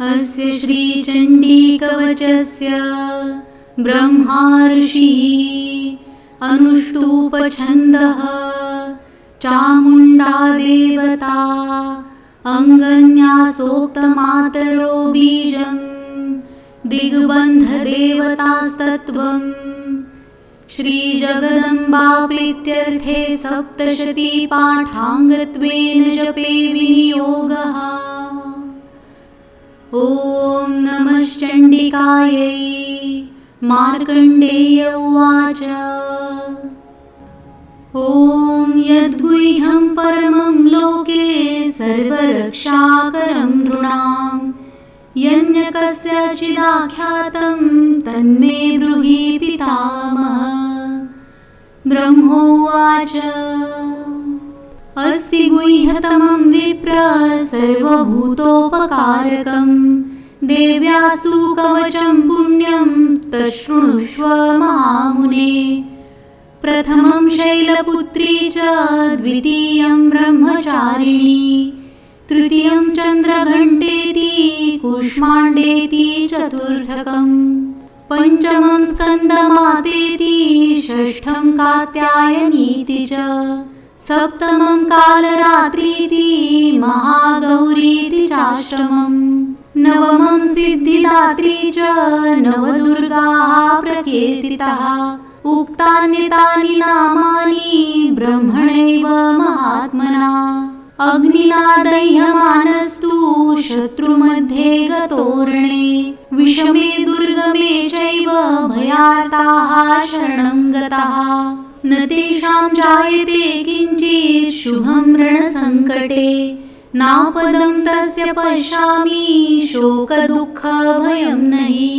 अस्य श्रीचण्डीकवचस्य ब्रह्मार्षिः अनुष्टुप्छन्दः चामुण्डा देवता अङ्गन्यासोक्तमातरो बीजं दिग्बन्धदेवतास्तत्त्वम् श्रीजगदम्बा प्रीत्यर्थे सप्तशतीपाठाङ्गत्वेन जपे विनियोगः। ॐ नमश्चण्डिकायै। मार्कण्डेय उवाच। ॐ यद्गुह्यं परमं लोके सर्वरक्षाकरं नृणां यन्यकस्यचिदाख्यातं तन्मे ब्रूहि पितामह। ब्रह्मोवाच। अस्ति गुह्यतमं विप्र सर्वभूतोपकारकं देव्यास्तु कवचं पुण्यं तच्छृणुष्व महामुने। प्रथमं शैलपुत्री च द्वितीयं ब्रह्मचारिणी तृतीयं चन्द्रघण्टेति कूष्माण्डेति चतुर्थकं पञ्चमं स्कन्दमातेति षष्ठं कात्यायनीति च सप्तमं कालरात्रीति महागौरीति चाष्टमं नवमं सिद्धिदात्री च नवदुर्गाः प्रकीर्तिताः। उक्तान्येतानि नामानि ब्रह्मणैव महात्मना। अग्निना दह्यमानस्तु शत्रुमध्ये गतोरणे विषमे दुर्गमे चैव भयार्ताः शरणं गताः। न तेषां जायते किञ्चित् शुभं रणसङ्कटे नापदं तस्य पश्यामि शोकदुःखभयं नहि।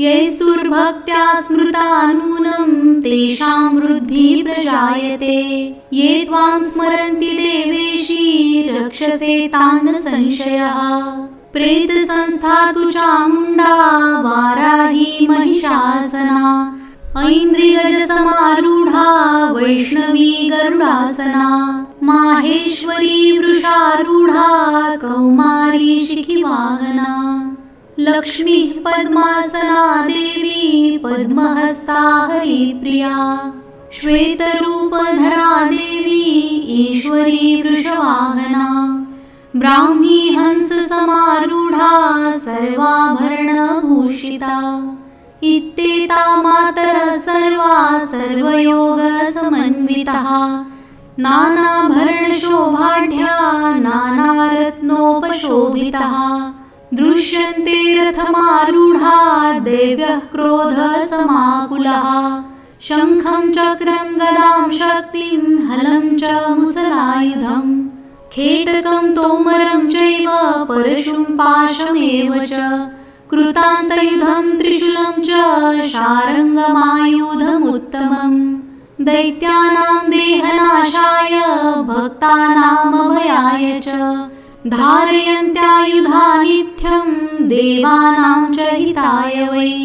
यैस्तुर्भक्त्या स्मृता नूनं तेषां वृद्धिः प्रजायते। ये त्वां स्मरन्ति देवेशी रक्षसे तान् संशयः। प्रेतसंस्था तु चामुण्डा वाराही महिषासना ऐन्द्रियगजसमारूढा वैष्णवी गरुडासना माहेश्वरी वृषारूढा कौमारी शिखिवाहना लक्ष्मीः पद्मासना देवी पद्महस्ता हरिप्रिया श्वेतरूपधरा देवी ईश्वरी वृषवाहना ब्राह्मी हंससमारूढा सर्वाभरणभूषिता। इत्येता मातरः सर्वा सर्वयोगसमन्विताः नानाभरणशोभाढ्या नानारत्नोपशोभिताः दृश्यन्ते रथमारूढा देव्यः क्रोधसमाकुलाः शङ्खं चक्रं गदां शक्तिं हलं च मुसलायुधं खेटकं तोमरं चैव परशुं पाशमेव च कृतान्तयुधं त्रिशूलं च शार्ङ्गमायुधमुत्तमं दैत्यानां देहनाशाय भक्तानामभयाय च धारयन्त्यायुधा नित्यं देवानां च हिताय वै।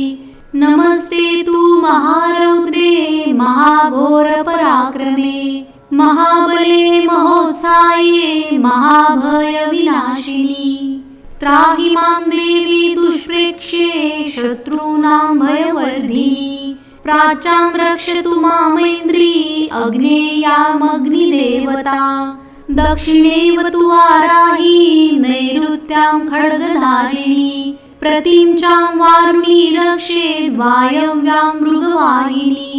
नमस्ते तु महारौद्रे महाघोरपराक्रमे महाबले महोत्साये महाभयविनाशिनी त्राहि मां देवी दुष्प्रेक्ष्ये शत्रूणां भयवर्धिनी प्राच्यां रक्षतु मामैन्द्री अग्नेयामग्निदेवता दक्षिणेव तु वाराही नैऋत्यां खड्गधारिणी प्रतीं चां वारुणी रक्षेद्वायव्यां मृगवाहिनी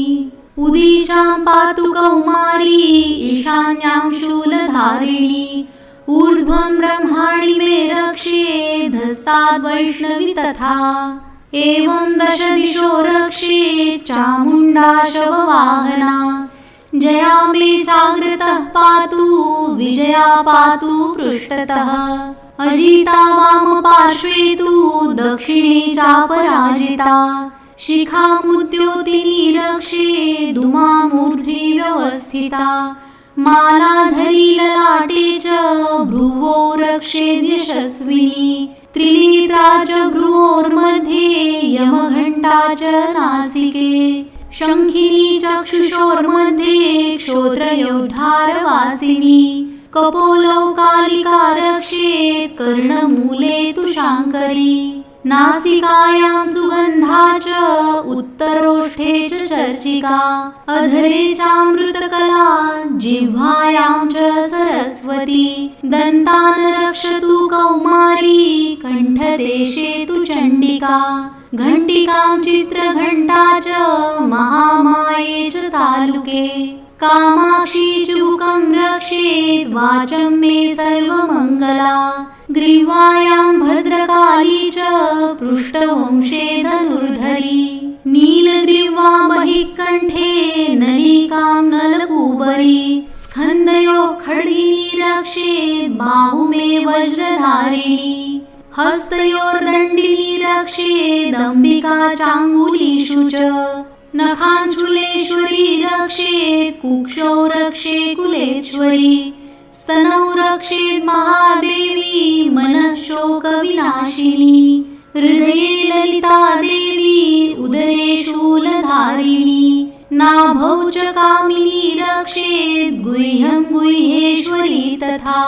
उदीचां पातु कौमारी ईशान्यां शूलधारिणी ऊर्ध्वं ब्रह्माणि मे रक्षेदस्ताद्वैष्णवी तथा एवं दश दिशो रक्षेत् चामुण्डा शववाहना जया मे जाग्रतः पातु विजया पातु पृष्ठतः अजिता वामपार्श्वे तु दक्षिणे चापराजिता शिखामुद्योतिनी रक्षेत् उमामूर्ध्नि व्यवस्थिता मालाधरी ललाटे च भ्रुवो रक्षेद्यशस्विनी त्रिनेत्रा च भ्रुवोर्मध्ये यमघण्टा च नासिके शङ्खिनी चक्षुषोर्मध्ये क्षोत्रयोद्धारवासिनी कपोलौ कालिका रक्षेत् कर्णमूले तु शाङ्करी नासिकायां सुगन्धा च उत्तरोष्ठे च चर्चिका अधरे चामृतकला जिह्वायां च सरस्वती दन्तान् रक्षतु कौमारी कण्ठदेशे तु चण्डिका घण्टिकां चित्रघण्टा च महामाये च तालुके कामाक्षी चुबुकं रक्षेत् वाचं मे सर्वमङ्गला ग्रीवायां भद्रकाली च पृष्ठवंशे धनुर्धरी नीलग्रीवा बहिः कण्ठे नलिकां नलकूबरी स्कन्धयोः खड्गिनी रक्षेत् बाहुमे वज्रधारिणी हस्तयोर्दण्डिनी रक्षेदम्बिका चाङ्गुलीषु च नखाञ्चूलेश्वरी रक्षेत् कुक्षौ रक्षे कुलेश्वरी स्तनौ रक्षेत् महादेवी मनः शोकविनाशिनी हृदये ललिता देवी उदरे शूलधारिणी नाभौ च कामिनी रक्षेत् गुह्यं गुह्येश्वरी तथा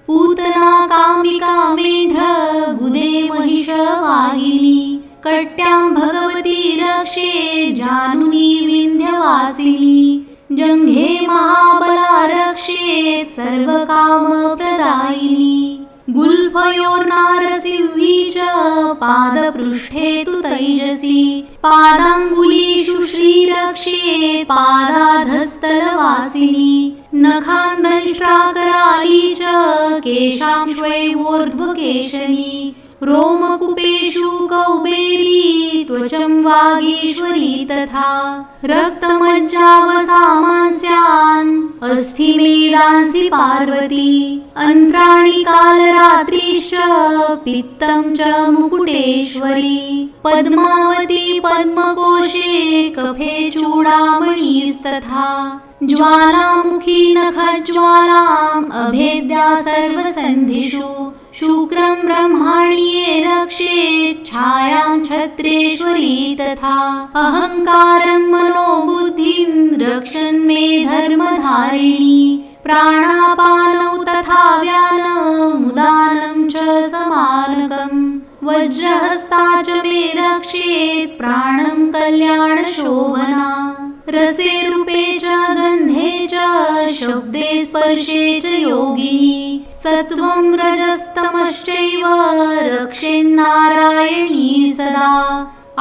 पूतना कामिका मेढ्र गुदे महिषवाहिनी कट्यां भगवती रक्षेत् जानुनी विन्ध्यवासिनी जङ्घे महाबला रक्षेत् सर्वकामप्रदायिनी गुल्फयोर्नारसिंही च पादपृष्ठे तु तैजसी पादाङ्गुलीषु श्रीरक्षेत् पादाधस्तलवासिनी नखान्दंष्ट्राकराली च केशांश्वैवोर्ध्वकेशनी रोमकूपेषु कौबेरी त्वचं वागीश्वरी तथा रक्तमज्जावसामांस्यान् अस्थिमेदांसि पार्वती अन्त्राणि कालरात्रिश्च पित्तं च मुकुटेश्वरी पद्मावती पद्मकोशे कफे चूडामणिस्तथा ज्वालामुखी नखज्वालाम् अभेद्या सर्वसन्धिषु शुक्रं ब्रह्माणि ये रक्षेत् छायां छत्रेश्वरी तथा अहङ्कारं मनोबुद्धिं रक्षन् मे धर्मधारिणी प्राणापानौ तथा व्यानमुदानं च समानकं वज्रहस्ता च मे रक्षेत् प्राणं कल्याणशोभना रसे रूपे च गन्धे च शब्दे स्पर्शे च योगिनी सत्वं रजस्तमश्चैव रक्षेन्नारायणी सदा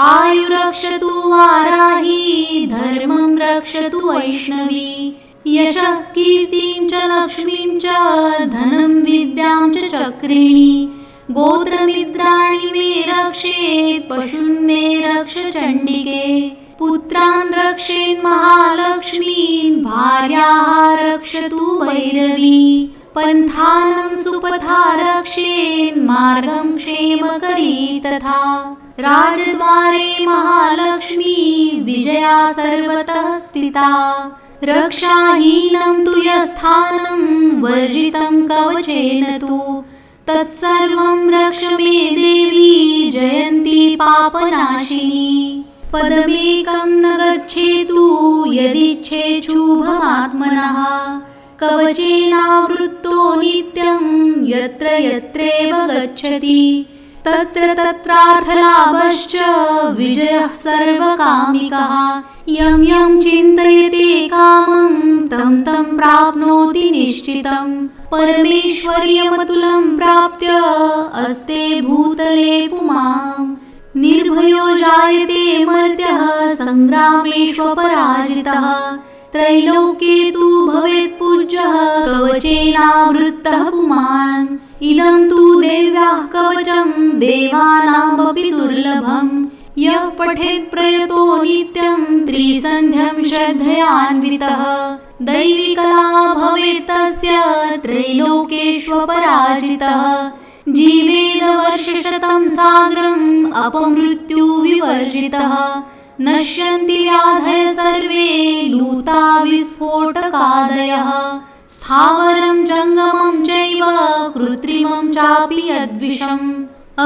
आयुरक्षतु वाराही धर्मं रक्षतु वैष्णवी यशः कीर्तिं च लक्ष्मीं च धनं विद्यां च चक्रिणी गोत्रमित्राणि मे रक्षेत् पशून् मे रक्ष चण्डिके पुत्रान् रक्षेन् महालक्ष्मीन् भार्याः रक्षतु भैरवी पन्थानं सुपथा रक्षेन् मार्गं क्षेमकरी तथा राजद्वारे महालक्ष्मी विजया सर्वतः स्थिता रक्षाहीनं तु यस्थानं वर्जितं कवचेन तु तत्सर्वं रक्ष मे देवी जयन्ती पापनाशिनी पदमेकं न गच्छेतु यदिच्छेच्छुभमात्मनः कवचेनावृत्तो नित्यं यत्र यत्रेव गच्छति तत्र तत्रार्थलाभश्च विजयः सर्वकामिकः यं यं चिन्तयते कामं तं तं प्राप्नोति निश्चितं परमेश्वर्यमतुलं प्राप्य अस्ते भूतले पुमान् निर्भयो जायते मर्त्यः संग्रामेष्वपराजितः त्रैलोक्ये तु भवेत् पूज्यः कवचेनावृत्तः पुमान् इदं तु देव्याः कवचं देवानामपि दुर्लभं यः पठेत् प्रयतो नित्यं त्रिसन्ध्यं श्रद्धयान्वितः दैविकला भवेत् तस्य त्रैलोकेष्वपराजितः जीवेदवर्षशतं साग्रम् अपमृत्युविवर्जितः नश्यन्ति व्याधय सर्वे लूता विस्फोटकादयः स्थावरं जङ्गमं चैव कृत्रिमं चापि यद्विषम्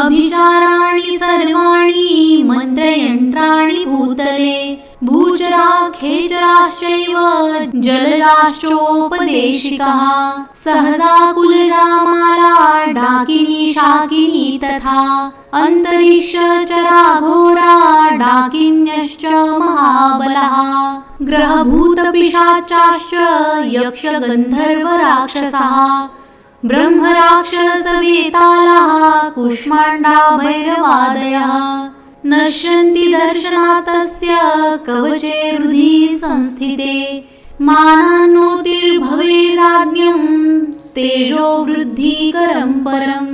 अभिचाराणि सर्वाणि मन्त्रयन्त्राणि भूतले भूचरा खेचराश्चैव जलजाश्चोपदेशिकाः सहसा कुलजा माला डाकिनी शाकिनी तथा अन्तरिक्षचरा घोरा डाकिन्यश्च महाबलाः ग्रहभूतपिशाचाश्च यक्षगन्धर्वराक्षसाः ब्रह्मराक्षसवेतालाः कुष्माण्डा भैरवादयः नश्यन्ति दर्शनातस्य कवचे हृदि संस्थिते मानान्नोतिर्भवेद्राज्ञं तेजो वृद्धिकरं परं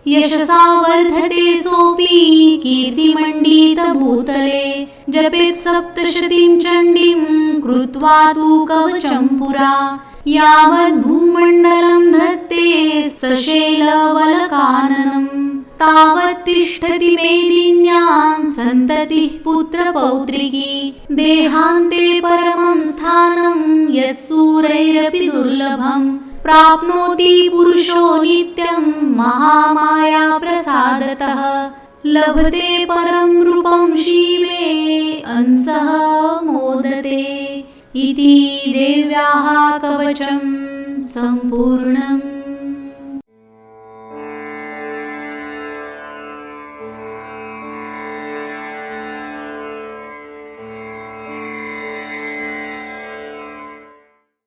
यशसा वर्धते सोऽपि कीर्तिमण्डितभूतले जपेत् सप्तशतीं चण्डीं कृत्वा तु कवचं पुरा यावद्भूमण्डलं धत्ते सशैलवलकाननम् तावत् तिष्ठति मेदिन्यां सन्ततिः पुत्रपौत्रिकी देहान्ते परमं स्थानं यत्सूरैरपि दुर्लभं प्राप्नोति पुरुषो नित्यं महामाया प्रसादतः लभते परं रूपं शिवे अंसः मोदते इति देव्याः कवचं सम्पूर्णम्।